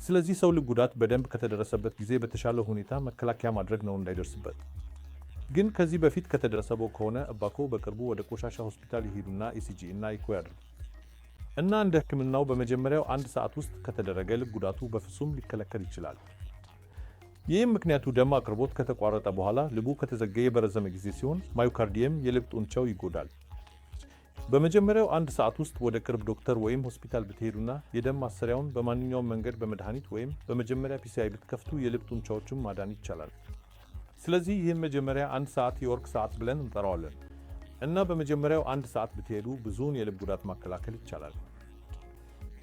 ስለዚህ ሰው ልብ ጉዳት በደንብ ከተደረሰበት ጊዜ በተሻለ ሁኔታ መከላከያ ማድረግ ነው እንዳይደርስበት። ግን ከዚህ በፊት ከተደረሰበው ከሆነ እባክዎ በቅርቡ ወደ ቆሻሻ ሆስፒታል ይሄዱና ኢሲጂ እና ኢኮ ያድርጉ እና እንደ ሕክምናው በመጀመሪያው 1 ሰዓት ውስጥ ከተደረገ ልብ ጉዳቱ በፍጹም ሊከለከል ይችላል። ይህም ምክንያቱ ደም አቅርቦት ከተቋረጠ በኋላ ልቡ ከተዘገየ በረዘመ ጊዜ ሲሆን ማዮካርዲየም የልብ ጡንቻው ይጎዳል። በመጀመሪያው 1 ሰዓት ውስጥ ወደ ቅርብ ዶክተር ወይም ሆስፒታል ብትሄዱና የደም ማሰሪያውን በማንኛውም መንገድ በመድኃኒት ወይም በመጀመሪያ ፒሲአይ ብትከፍቱ የልብ ጡንቻዎችን ማዳን ይቻላል። ስለዚህ ይህን መጀመሪያ 1 ሰዓት የወርቅ ሰዓት ብለን እንጠራዋለን እና በመጀመሪያው 1 ሰዓት ብትሄዱ ብዙውን የልብ ጉዳት ማከላከል ይቻላል።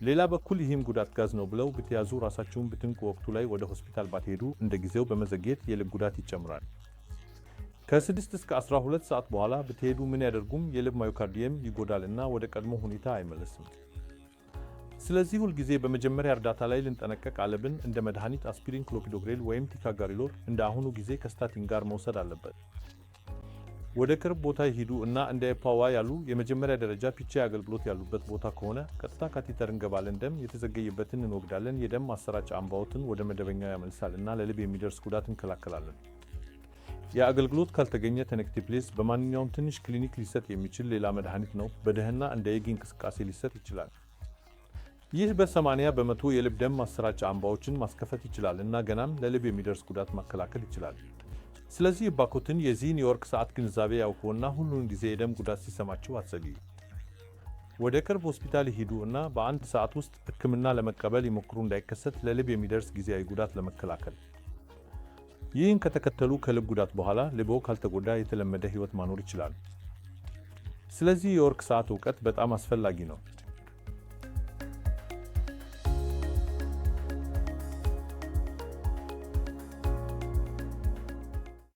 ሌላ በኩል ይህም ጉዳት ጋዝ ነው ብለው ብትያዙ ራሳችሁን ብትንቁ ወቅቱ ላይ ወደ ሆስፒታል ባትሄዱ እንደ ጊዜው በመዘግየት የልብ ጉዳት ይጨምራል። ከ6 እስከ 12 ሰዓት በኋላ ብትሄዱ ምን ያደርጉም የልብ ማዮካርዲየም ይጎዳል እና ወደ ቀድሞ ሁኔታ አይመለስም። ስለዚህ ሁልጊዜ በመጀመሪያ እርዳታ ላይ ልንጠነቀቅ አለብን። እንደ መድኃኒት አስፒሪን፣ ክሎፒዶግሬል ወይም ቲካጋሪሎር እንደ አሁኑ ጊዜ ከስታቲን ጋር መውሰድ አለበት። ወደ ቅርብ ቦታ ይሂዱ እና እንደ ኤፓዋ ያሉ የመጀመሪያ ደረጃ ፒቼ አገልግሎት ያሉበት ቦታ ከሆነ ቀጥታ ካቴተር እንገባለን። ደም የተዘገየበትን እንወግዳለን። የደም ማሰራጫ አምባዎትን ወደ መደበኛው ያመልሳል እና ለልብ የሚደርስ ጉዳት እንከላከላለን። የአገልግሎት ካልተገኘ ቴኔክቲፕሌዝ በማንኛውም ትንሽ ክሊኒክ ሊሰጥ የሚችል ሌላ መድኃኒት ነው። በደህና እንደ የጊ እንቅስቃሴ ሊሰጥ ይችላል። ይህ በ80% የልብ ደም ማሰራጫ አምባዎችን ማስከፈት ይችላል እና ገናም ለልብ የሚደርስ ጉዳት መከላከል ይችላል። ስለዚህ እባክዎትን የዚህን የወርቅ ሰዓት ግንዛቤ ያውቁና ሁሉን ጊዜ የደም ጉዳት ሲሰማችሁ አትዘግዩ። ወደ ቅርብ ሆስፒታል ይሂዱ እና በ1 ሰዓት ውስጥ ሕክምና ለመቀበል ይሞክሩ እንዳይከሰት ለልብ የሚደርስ ጊዜያዊ ጉዳት ለመከላከል። ይህን ከተከተሉ ከልብ ጉዳት በኋላ ልብዎ ካልተጎዳ የተለመደ ሕይወት ማኖር ይችላሉ። ስለዚህ የወርቅ ሰዓት እውቀት በጣም አስፈላጊ ነው።